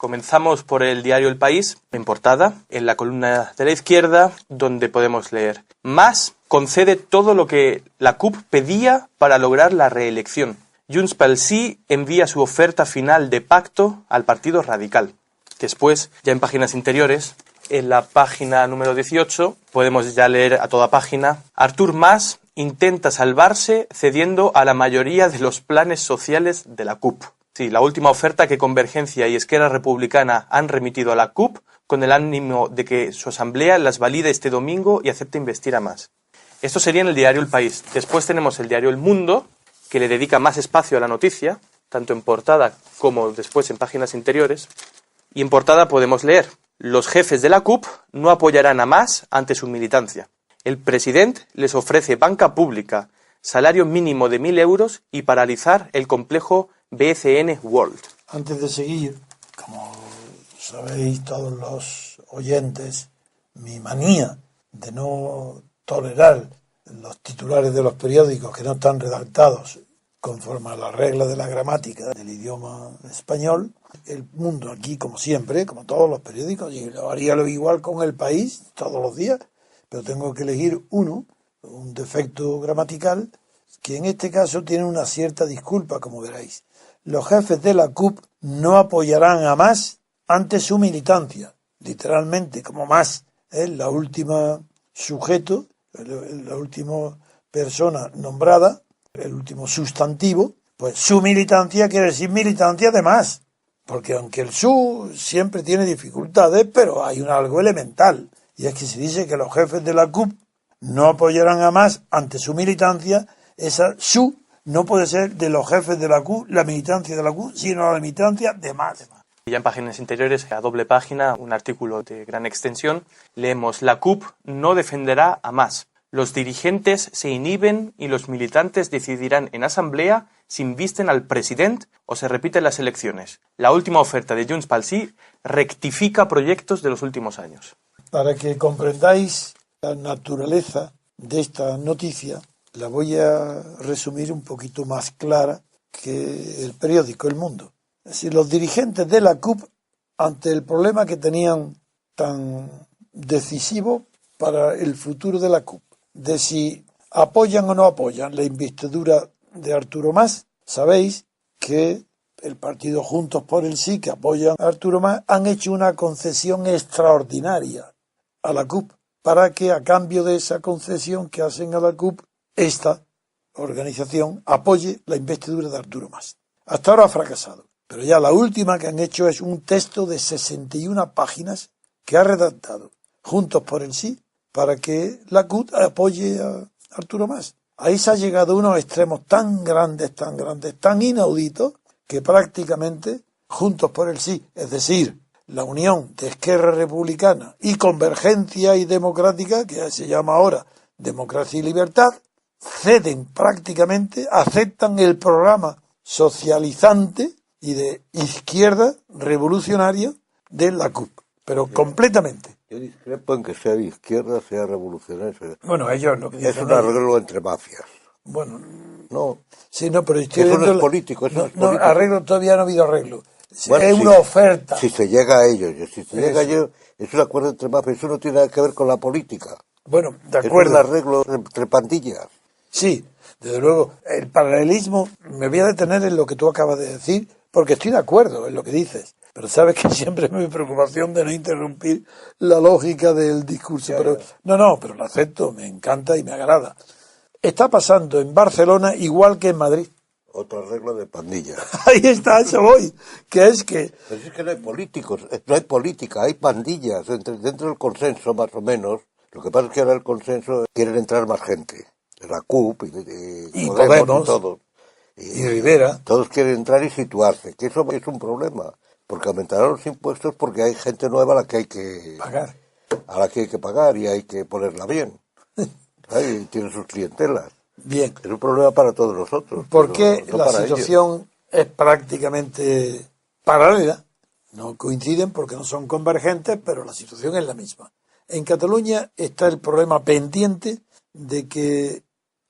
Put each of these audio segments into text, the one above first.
Comenzamos por el diario El País, en portada, en la columna de la izquierda, donde podemos leer: Mas concede todo lo que la CUP pedía para lograr la reelección. Junts pel Sí envía su oferta final de pacto al Partido Radical. Después, ya en páginas interiores, en la página número 18, podemos ya leer a toda página: Artur Mas intenta salvarse cediendo a la mayoría de los planes sociales de la CUP. Sí, la última oferta que Convergencia y Esquerra Republicana han remitido a la CUP con el ánimo de que su asamblea las valide este domingo y acepte investir a Mas. Esto sería en el diario El País. Después tenemos el diario El Mundo, que le dedica más espacio a la noticia, tanto en portada como después en páginas interiores. Y en portada podemos leer: los jefes de la CUP no apoyarán a Mas ante su militancia. El presidente les ofrece banca pública, salario mínimo de 1.000 euros y paralizar el complejo BCN World. Antes de seguir, como sabéis todos los oyentes, mi manía de no tolerar los titulares de los periódicos que no están redactados conforme a las reglas de la gramática del idioma español. El Mundo aquí, como siempre, como todos los periódicos, y lo haría lo igual con El País todos los días, pero tengo que elegir uno, un defecto gramatical, que en este caso tiene una cierta disculpa, como veréis. Los jefes de la CUP no apoyarán a Mas ante su militancia. Literalmente, como Mas es la última sujeto, la última persona nombrada, el último sustantivo, pues su militancia quiere decir militancia de Mas. Porque aunque el su siempre tiene dificultades, pero hay algo elemental. Y es que se dice que los jefes de la CUP no apoyarán a Mas ante su militancia. Esa su no puede ser de los jefes de la CUP, la militancia de la CUP, sino la militancia de Mas. Y ya en páginas interiores, a doble página, un artículo de gran extensión, leemos: la CUP no defenderá a Mas. Los dirigentes se inhiben y los militantes decidirán en asamblea si invisten al presidente o se repiten las elecciones. La última oferta de Junts pel Sí rectifica proyectos de los últimos años. Para que comprendáis la naturaleza de esta noticia, la voy a resumir un poquito más clara que el periódico El Mundo. Es decir, los dirigentes de la CUP, ante el problema que tenían tan decisivo para el futuro de la CUP, de si apoyan o no apoyan la investidura de Arturo Mas, sabéis que el partido Juntos por el Sí, que apoyan a Arturo Mas, han hecho una concesión extraordinaria a la CUP, para que a cambio de esa concesión que hacen a la CUP, esta organización apoye la investidura de Arturo Mas. Hasta ahora ha fracasado, pero ya la última que han hecho es un texto de 61 páginas que ha redactado Juntos por el Sí para que la CUP apoye a Arturo Mas. Ahí se ha llegado a unos extremos tan grandes, tan inauditos, que prácticamente Juntos por el Sí, es decir, la unión de Esquerra Republicana y Convergencia y Democrática, que se llama ahora Democracia y Libertad, ceden prácticamente, aceptan el programa socializante y de izquierda revolucionaria de la CUP, pero completamente. Yo discrepo en que sea de izquierda, sea revolucionario. Bueno, ellos lo que dicen es un arreglo entre mafias. Bueno, no. Sí, no, pero estoy eso no es político. Eso no es político. Arreglo todavía no ha habido arreglo. Bueno, es una oferta. Si se llega a ello, es un acuerdo entre mafias. Eso no tiene nada que ver con la política. Bueno, de acuerdo. Es un arreglo entre pandillas. Sí, desde luego. El paralelismo, me voy a detener en lo que tú acabas de decir, porque estoy de acuerdo en lo que dices. Pero sabes que siempre es mi preocupación de no interrumpir la lógica del discurso. Ya, pero ya. No, pero lo acepto, me encanta y me agrada. Está pasando en Barcelona igual que en Madrid. Otro arreglo de pandillas. Ahí está, eso voy. Que es que... Pero es que no hay políticos, no hay política, hay pandillas dentro del consenso, más o menos. Lo que pasa es que ahora el consenso quieren entrar más gente. La CUP y Podemos y todos. Y Rivera. Todos quieren entrar y situarse, que eso es un problema. Porque aumentarán los impuestos porque hay gente nueva a la que hay que pagar. A la que hay que pagar y hay que ponerla bien. Ahí tiene sus clientelas. Bien. Es un problema para todos nosotros. Porque no la para situación ellos. Es prácticamente paralela. No coinciden porque no son convergentes, pero la situación es la misma. En Cataluña está el problema pendiente de que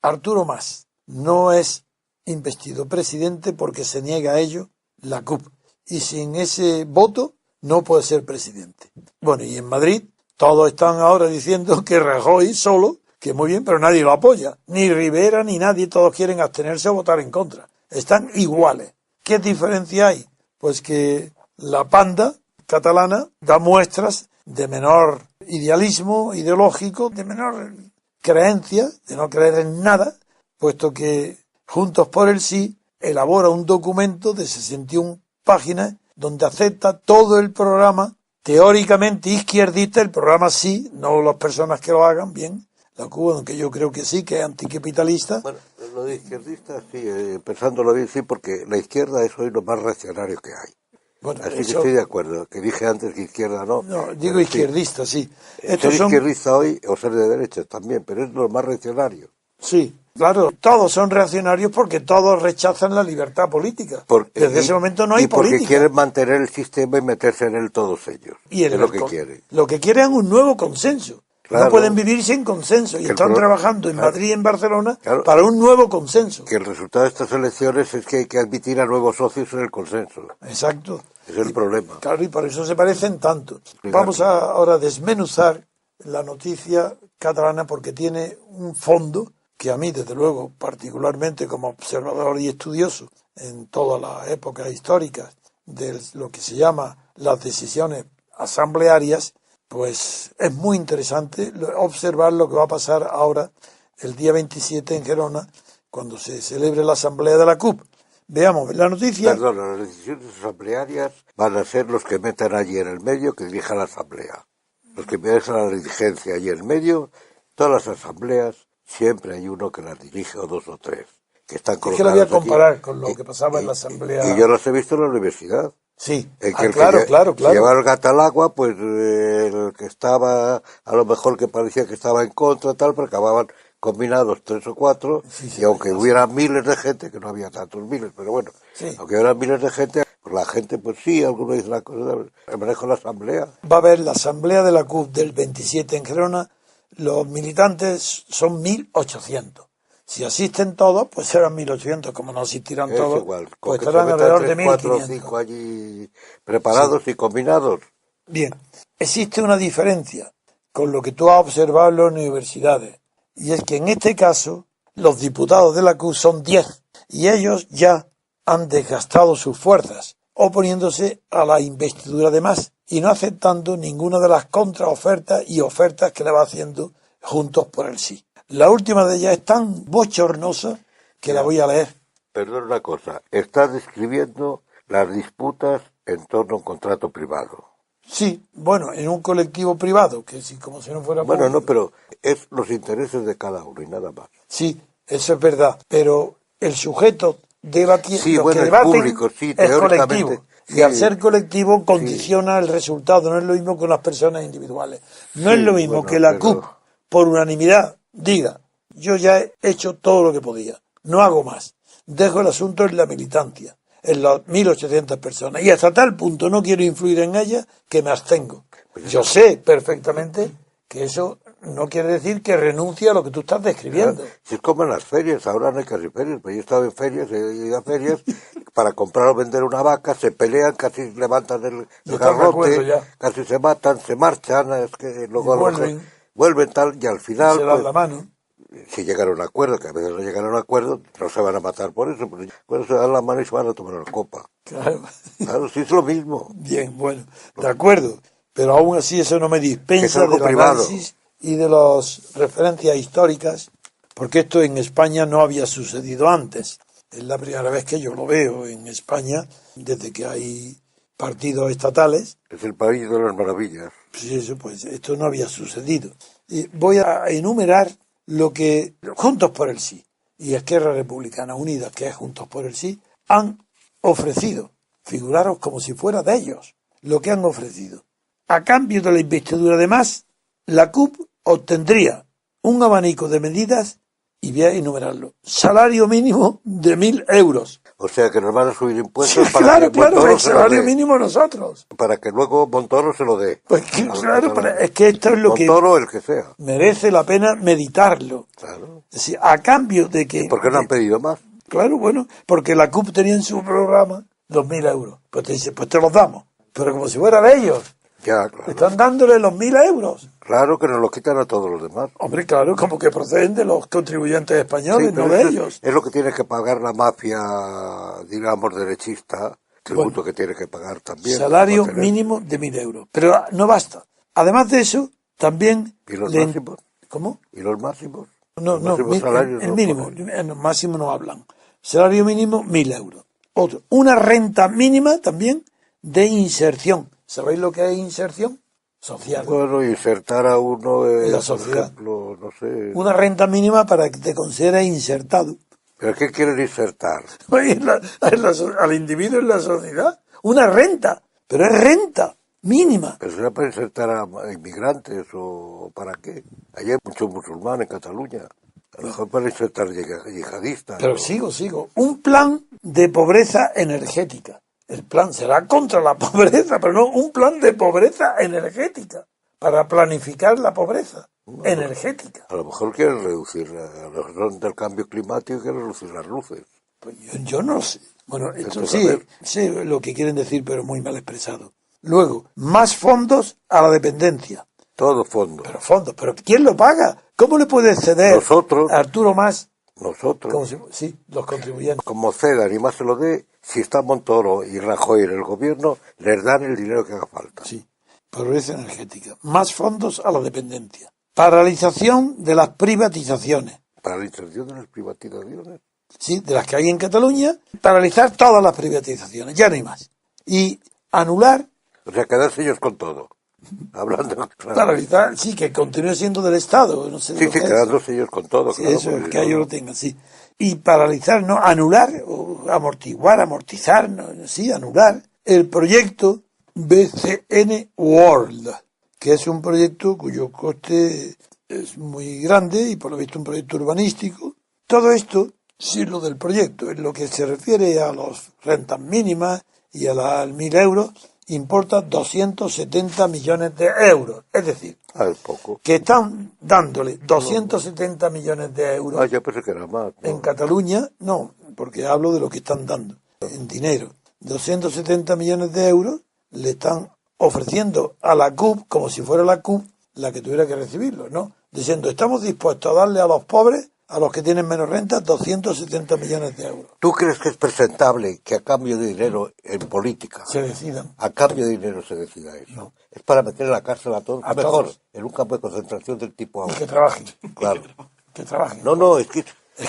Arturo Mas no es investido presidente porque se niega a ello la CUP. Y sin ese voto no puede ser presidente. Bueno, y en Madrid todos están ahora diciendo que Rajoy solo, que muy bien, pero nadie lo apoya. Ni Rivera ni nadie, todos quieren abstenerse o votar en contra. Están iguales. ¿Qué diferencia hay? Pues que la panda catalana da muestras de menor idealismo ideológico, de menor creencia, de no creer en nada, puesto que Juntos por el Sí elabora un documento de 61 páginas donde acepta todo el programa teóricamente izquierdista, el programa sí, no las personas que lo hagan bien, la Cuba, aunque yo creo que sí, que es anticapitalista. Bueno, lo de izquierdista sí, pensándolo bien sí, porque la izquierda es hoy lo más reaccionario que hay. Bueno, así eso, que estoy de acuerdo, que dije antes que izquierda no. No, digo izquierdista, sí. Ser izquierdista hoy o ser de derecha también, pero es lo más reaccionario. Sí, claro, todos son reaccionarios porque todos rechazan la libertad política. Desde ese momento no hay política. Y porque quieren mantener el sistema y meterse en él todos ellos. Y es lo que quieren. Lo que quieren es un nuevo consenso. Claro, no pueden vivir sin consenso y están trabajando en Madrid y en Barcelona para un nuevo consenso. Que el resultado de estas elecciones es que hay que admitir a nuevos socios en el consenso. Exacto. Ese es el problema. Claro, y por eso se parecen tanto. Vamos ahora a desmenuzar la noticia catalana porque tiene un fondo que a mí, desde luego, particularmente como observador y estudioso en todas las épocas históricas de lo que se llama las decisiones asamblearias, pues es muy interesante observar lo que va a pasar ahora el día 27 en Gerona, cuando se celebre la asamblea de la CUP. Veamos la noticia. Perdón, las decisiones asamblearias van a ser los que metan allí en el medio que dirija la asamblea. Los que dejan la dirigencia allí en el medio, todas las asambleas, siempre hay uno que las dirige o dos o tres. Que están colocados. Es que lo voy a comparar con lo que pasaba en la asamblea. Y yo los he visto en la universidad. Sí, claro. Llevar el gato al agua, pues el que estaba, a lo mejor que parecía que estaba en contra, tal, pero acababan combinados 3 o 4, y aunque hubiera miles de gente, que no había tantos miles, pero bueno, aunque hubiera miles de gente, pues la gente, pues sí, algunos dicen la cosa, el manejo de la asamblea. Va a haber la asamblea de la CUP del 27 en Gerona, los militantes son 1.800. Si asisten todos, pues serán 1.800, como no asistirán es todos, igual, pues estarán alrededor de 1.500. 4 o 5 allí preparados y combinados. Bien, existe una diferencia con lo que tú has observado en las universidades, y es que en este caso los diputados de la CUP son 10, y ellos ya han desgastado sus fuerzas, oponiéndose a la investidura de Mas, y no aceptando ninguna de las contraofertas y ofertas que le va haciendo Juntos por el Sí. La última de ellas es tan bochornosa que la voy a leer. Perdón una cosa, estás describiendo las disputas en torno a un contrato privado. Sí, bueno, en un colectivo privado, que sí, como si no fuera bueno, público. No, pero es los intereses de cada uno y nada más. Sí, eso es verdad, pero el sujeto debatiendo, sí, los bueno, que debaten público, sí, es colectivo. Sí, y al ser colectivo condiciona el resultado, no es lo mismo con las personas individuales. No es lo mismo que la CUP, por unanimidad, diga, yo ya he hecho todo lo que podía, no hago más, dejo el asunto en la militancia, en las 1.800 personas, y hasta tal punto no quiero influir en ellas que me abstengo. Yo sé perfectamente que eso no quiere decir que renuncie a lo que tú estás describiendo. Si es como en las ferias, ahora no hay casi ferias, pero yo he estado en ferias, he ido a ferias, para comprar o vender una vaca, se pelean, casi levantan el garrote, casi se matan, se marchan, es que luego vuelven tal, y al final, se dan la mano. Si llegan a un acuerdo, que a veces no llegan a un acuerdo, no se van a matar por eso, pero se dan la mano y se van a tomar una copa. Claro, sí es lo mismo. Bien, bueno, de acuerdo, pero aún así eso no me dispensa del análisis y de las referencias históricas, porque esto en España no había sucedido antes. Es la primera vez que yo lo veo en España, desde que hay partidos estatales. Es el país de las maravillas. Sí, eso, pues esto no había sucedido. Y voy a enumerar lo que Juntos por el Sí y Esquerra Republicana Unida, que es Juntos por el Sí, han ofrecido. Figuraros como si fuera de ellos lo que han ofrecido. A cambio de la investidura de Mas, la CUP obtendría un abanico de medidas, y voy a enumerarlo. Salario mínimo de 1.000 euros. O sea que nos van a subir impuestos para claro, que Montoro el salario mínimo nosotros. Para que luego Montoro se lo dé. Pues claro, es que esto es lo Montoro, el que sea. Merece la pena meditarlo. Claro. Es decir, a cambio de que... ¿Y por qué no han pedido más? Claro, bueno, porque la CUP tenía en su programa 2.000 euros. Pues te dice, pues te los damos. pero como si fuera de ellos. Ya, claro. Están dándole los 1.000 euros. Claro que nos lo quitan a todos los demás. Hombre, claro, como que proceden de los contribuyentes españoles, Sí, no de ellos. Es lo que tiene que pagar la mafia, digamos, derechista, tributo que tiene que pagar también. Salario mínimo de 1.000 euros. Pero no basta. Además de eso, también... ¿Y los máximos? ¿Cómo? ¿Y los máximos? No, Los máximos salarios el no mínimo, ponen. en el máximo no hablan. Salario mínimo, 1.000 euros. Otro, una renta mínima también de inserción. ¿Sabéis lo que es inserción? Social. Bueno, insertar a uno En la por sociedad. ejemplo, no sé. Una renta mínima para que te consideres insertado. ¿Pero qué quieren insertar? Al individuo en la sociedad. Una renta, pero es renta mínima. ¿Pero será para insertar a inmigrantes o para qué? Allí hay muchos musulmanes en Cataluña. A lo mejor para insertar yihadistas. Pero sigo. Un plan de pobreza energética. El plan será contra la pobreza, pero no un plan de pobreza energética. Para planificar la pobreza energética. A lo mejor quieren reducir, a los razón del cambio climático, quieren reducir las luces. Pues yo no sé. Bueno, esto Entonces, sí, sé lo que quieren decir, pero muy mal expresado. Luego, más fondos a la dependencia. Todo fondo. Pero ¿quién lo paga? ¿Cómo le puede ceder Nosotros. a Arturo Mas? Nosotros. Sí, los contribuyentes. Como cedan y más se lo dé, si está Montoro y Rajoy en el gobierno, les dan el dinero que haga falta. Sí, pobreza energética. Más fondos a la dependencia. Paralización de las privatizaciones. Para la inserción de las privatizaciones. Sí, de las que hay en Cataluña. Paralizar todas las privatizaciones, ya no hay más. Y anular. O sea, quedarse ellos con todo. Hablando claro. Paralizar, sí, que continúe siendo del Estado. No sé Sí, quedándose ellos con todo. Sí, claro, eso, porque que ellos lo tengan, sí. Y paralizar, no, anular, o amortizar, no, sí, anular el proyecto BCN World, que es un proyecto cuyo coste es muy grande y por lo visto un proyecto urbanístico. Todo esto, sí, lo del proyecto, en lo que se refiere a las rentas mínimas y a las 1.000 euros, importa 270 millones de euros. Es decir, es poco. que están dándole 270 millones de euros Yo pensé que era más. ¿No? en Cataluña, no, porque hablo de lo que están dando en dinero. 270 millones de euros le están ofreciendo a la CUP, como si fuera la CUP la que tuviera que recibirlo, ¿no? Diciendo, estamos dispuestos a darle a los pobres, a los que tienen menos renta, 270 millones de euros. ¿Tú crees que es presentable que a cambio de dinero en política, Se decidan. a cambio de dinero se decida eso? No. Es para meter en la cárcel a todos. A Mejor, todos. en un campo de concentración del tipo Y ahora. que trabajen. Claro. Que trabajen. No, es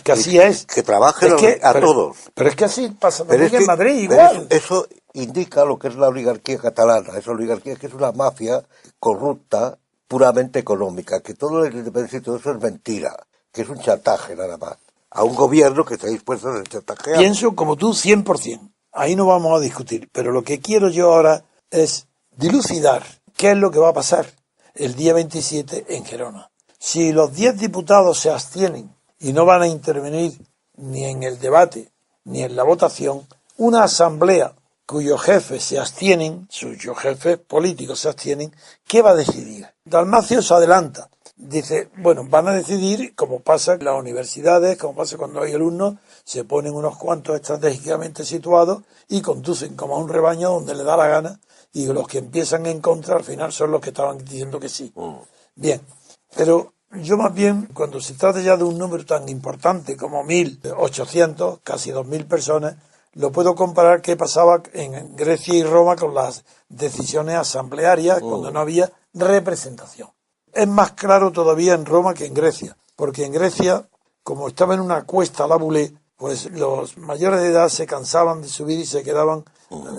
que así es. Que trabajen a todos. Pero es que así pasa Pero también en Madrid, pero igual. eso indica lo que es la oligarquía catalana. Esa oligarquía que es una mafia corrupta, puramente económica, que todo el independencia y todo eso es mentira, que es un chantaje nada más. A un gobierno que está dispuesto a chantajear. Pienso como tú 100%. Ahí no vamos a discutir. Pero lo que quiero yo ahora es dilucidar qué es lo que va a pasar el día 27 en Gerona. Si los 10 diputados se abstienen y no van a intervenir ni en el debate ni en la votación, una asamblea cuyos jefes se abstienen, cuyos jefes políticos se abstienen, ¿qué va a decidir? Dalmacio se adelanta. Dice, bueno, van a decidir, como pasa en las universidades, como pasa cuando hay alumnos, se ponen unos cuantos estratégicamente situados y conducen como a un rebaño donde le da la gana, y los que empiezan en contra al final son los que estaban diciendo que sí. Bien, pero yo más bien, cuando se trata ya de un número tan importante como 1.800, casi 2.000 personas, lo puedo comparar qué pasaba en Grecia y Roma con las decisiones asamblearias cuando no había representación. Es más claro todavía en Roma que en Grecia, porque en Grecia, como estaba en una cuesta la Bulé, pues los mayores de edad se cansaban de subir y se quedaban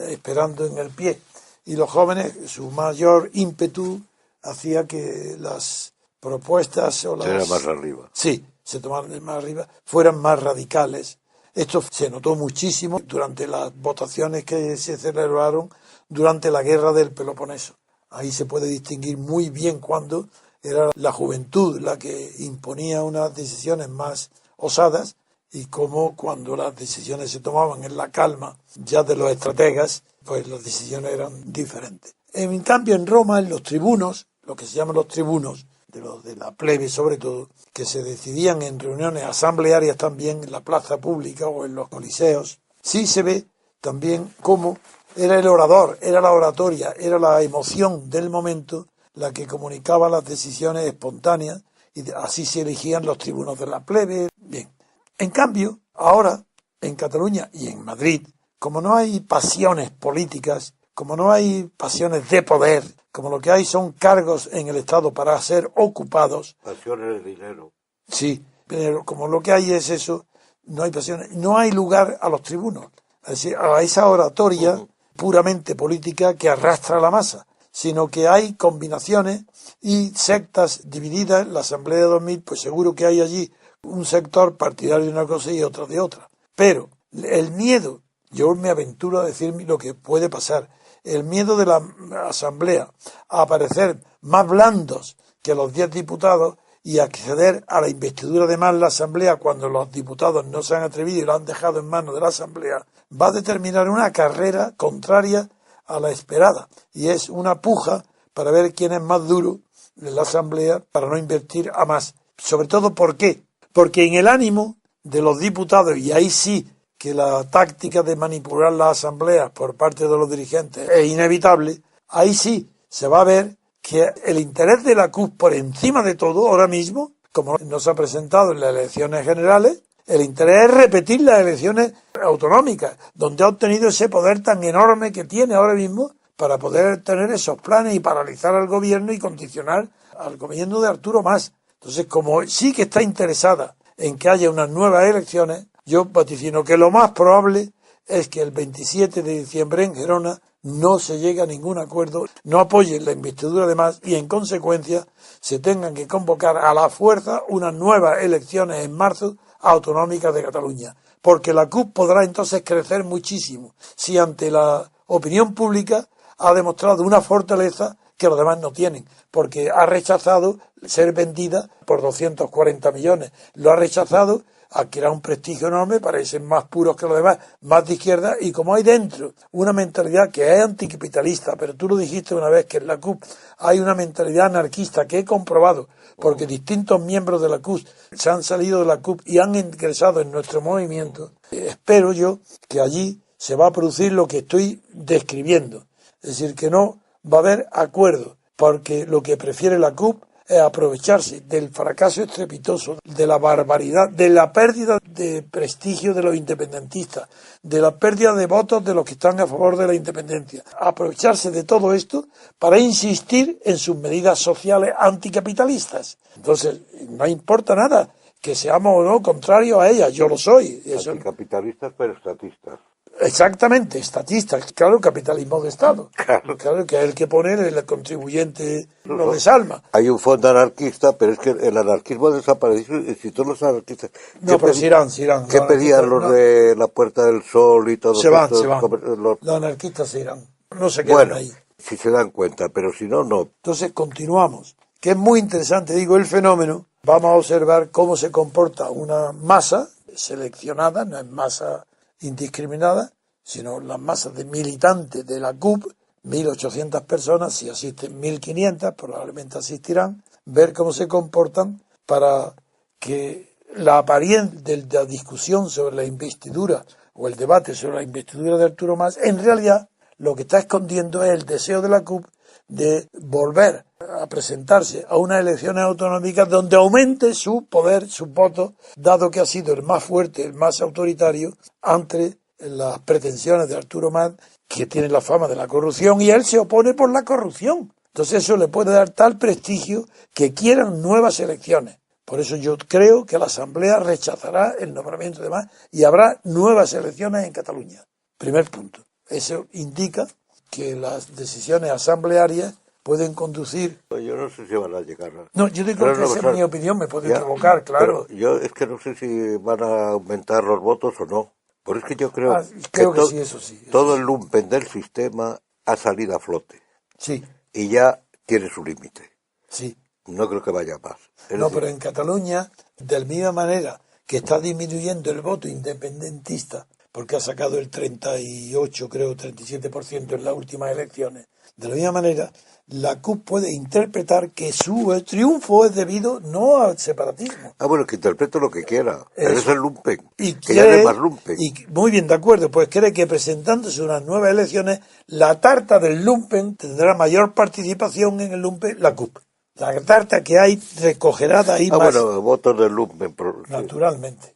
esperando en el pie. Y los jóvenes, su mayor ímpetu hacía que las propuestas o las... Era más arriba. Sí, se tomaron de más arriba, fueran más radicales. Esto se notó muchísimo durante las votaciones que se celebraron durante la guerra del Peloponeso. Ahí se puede distinguir muy bien cuando era la juventud la que imponía unas decisiones más osadas y cómo cuando las decisiones se tomaban en la calma ya de los estrategas, pues las decisiones eran diferentes. En cambio en Roma, en los tribunos, lo que se llaman los tribunos, de los de la plebe sobre todo, que se decidían en reuniones asamblearias también en la plaza pública o en los coliseos, sí se ve también cómo Era el orador, era la oratoria, era la emoción del momento la que comunicaba las decisiones espontáneas y así se elegían los tribunos de la plebe. Bien. En cambio, ahora, en Cataluña y en Madrid, como no hay pasiones políticas, como no hay pasiones de poder, como lo que hay son cargos en el Estado para ser ocupados. Pasiones de dinero. Sí, pero como lo que hay es eso, no hay pasiones, no hay lugar a los tribunos, es decir, a esa oratoria puramente política que arrastra a la masa, sino que hay combinaciones y sectas divididas. La Asamblea de 2000, pues seguro que hay allí un sector partidario de una cosa y otro de otra. Pero el miedo, yo me aventuro a decir lo que puede pasar, el miedo de la Asamblea a aparecer más blandos que los 10 diputados y acceder a la investidura de más la Asamblea cuando los diputados no se han atrevido y lo han dejado en manos de la Asamblea, va a determinar una carrera contraria a la esperada. Y es una puja para ver quién es más duro en la Asamblea para no invertir a más. Sobre todo, ¿por qué? Porque en el ánimo de los diputados, y ahí sí que la táctica de manipular las asambleas por parte de los dirigentes es inevitable, ahí sí se va a ver que el interés de la CUP por encima de todo ahora mismo, como nos ha presentado en las elecciones generales, el interés es repetir las elecciones autonómicas, donde ha obtenido ese poder tan enorme que tiene ahora mismo para poder tener esos planes y paralizar al gobierno y condicionar al gobierno de Arturo Mas. Entonces, como sí que está interesada en que haya unas nuevas elecciones, yo vaticino que lo más probable es que el 27 de diciembre en Gerona no se llegue a ningún acuerdo, no apoyen la investidura de Mas y en consecuencia se tengan que convocar a la fuerza unas nuevas elecciones en marzo autonómicas de Cataluña, porque la CUP podrá entonces crecer muchísimo si ante la opinión pública ha demostrado una fortaleza que los demás no tienen, porque ha rechazado ser vendida por 240 millones, lo ha rechazado, adquirirá un prestigio enorme, parecen más puros que los demás, más de izquierda, y como hay dentro una mentalidad que es anticapitalista, pero tú lo dijiste una vez que en la CUP hay una mentalidad anarquista que he comprobado, porque distintos miembros de la CUP se han salido de la CUP y han ingresado en nuestro movimiento, espero yo que allí se va a producir lo que estoy describiendo, es decir, que no va a haber acuerdo, porque lo que prefiere la CUP es aprovecharse del fracaso estrepitoso, de la barbaridad, de la pérdida de prestigio de los independentistas, de la pérdida de votos de los que están a favor de la independencia. Aprovecharse de todo esto para insistir en sus medidas sociales anticapitalistas. Entonces, no importa nada que seamos o no contrarios a ellas, yo lo soy. Anticapitalistas pero estatistas. Exactamente, estatistas, claro, capitalismo de Estado. Claro que es el que pone el contribuyente lo desalma. Hay un fondo anarquista, pero es que el anarquismo desapareció. Si todos los anarquistas... No, pero se irán. ¿Qué pedían los de la Puerta del Sol y todo se van. Los anarquistas se irán. No se quedan ahí. Si se dan cuenta, pero si no, no. Entonces continuamos. Que es muy interesante, digo, el fenómeno. Vamos a observar cómo se comporta una masa seleccionada, no es masa indiscriminada, sino las masas de militantes de la CUP, 1.800 personas, si asisten 1.500, probablemente asistirán, ver cómo se comportan para que la apariencia de la discusión sobre la investidura o el debate sobre la investidura de Arturo Mas, en realidad lo que está escondiendo es el deseo de la CUP de volver a presentarse a unas elecciones autonómicas donde aumente su poder, sus votos, dado que ha sido el más fuerte, el más autoritario, ante las pretensiones de Arturo Mas, que tiene la fama de la corrupción, y él se opone por la corrupción. Entonces eso le puede dar tal prestigio que quieran nuevas elecciones. Por eso yo creo que la Asamblea rechazará el nombramiento de Mas y habrá nuevas elecciones en Cataluña. Primer punto. Eso indica que las decisiones asamblearias pueden conducir... Yo no sé si van a llegar. No, yo digo que esa es mi opinión, me puede equivocar, claro. Yo es que no sé si van a aumentar los votos o no. Por eso es que yo creo, que sí, eso sí. Todo el lumpen del sistema ha salido a flote. Sí. Y ya tiene su límite. Sí. No creo que vaya más. Pero en Cataluña, de la misma manera que está disminuyendo el voto independentista, porque ha sacado el 38, creo, 37% en las últimas elecciones. De la misma manera, la CUP puede interpretar que su triunfo es debido no al separatismo. Bueno, que interprete lo que quiera. Pero es el lumpen. Y que ya no es más lumpen. Y muy bien, de acuerdo, pues cree que presentándose unas nuevas elecciones, la tarta del lumpen tendrá mayor participación en el lumpen, la CUP. La tarta que hay recogerá de ahí más. Bueno, votos del lumpen. Naturalmente.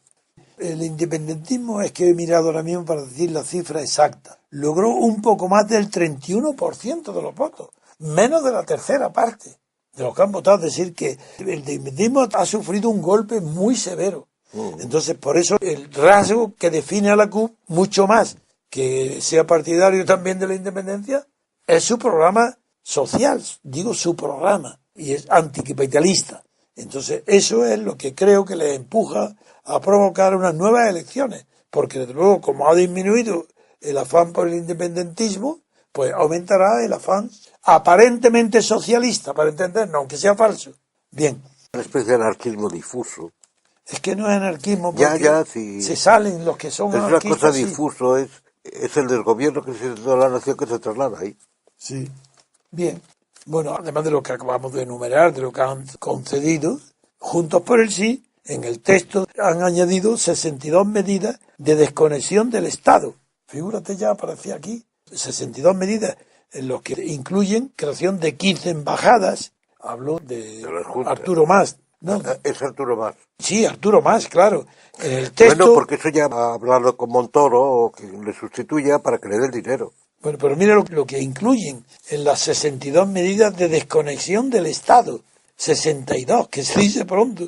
El independentismo, es que he mirado ahora mismo para decir la cifra exacta, logró un poco más del 31% de los votos, menos de la tercera parte de los que han votado. Es decir, que el independentismo ha sufrido un golpe muy severo. Entonces, por eso el rasgo que define a la CUP, mucho más que sea partidario también de la independencia, es su programa social, digo su programa, y es anticapitalista. Entonces, eso es lo que creo que le empuja a provocar unas nuevas elecciones, porque desde luego, como ha disminuido el afán por el independentismo, pues aumentará el afán aparentemente socialista, para entendernos, aunque sea falso. Bien. Una especie de anarquismo difuso. Es que no es anarquismo, porque sí. se salen los que son anarquistas. Es una cosa difuso, es el del gobierno que se de la nación que se traslada ahí. Sí. Bien. Bueno, además de lo que acabamos de enumerar, de lo que han concedido, Juntos por el Sí, en el texto han añadido 62 medidas de desconexión del Estado. Figúrate, ya aparecía aquí, 62 medidas en los que incluyen creación de 15 embajadas. Hablo de Arturo Mas. No, es Arturo Mas. Sí, Arturo Mas, claro. En el texto... Bueno, porque eso ya ha hablado con Montoro, o que le sustituya para que le dé el dinero. Bueno, pero mira lo que incluyen en las 62 medidas de desconexión del Estado. 62, que se dice pronto.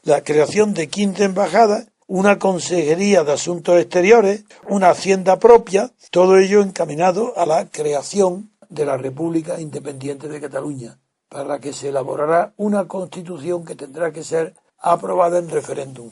La creación de 15 embajadas, una consejería de asuntos exteriores, una hacienda propia, todo ello encaminado a la creación de la República Independiente de Cataluña, para la que se elaborará una constitución que tendrá que ser aprobada en referéndum.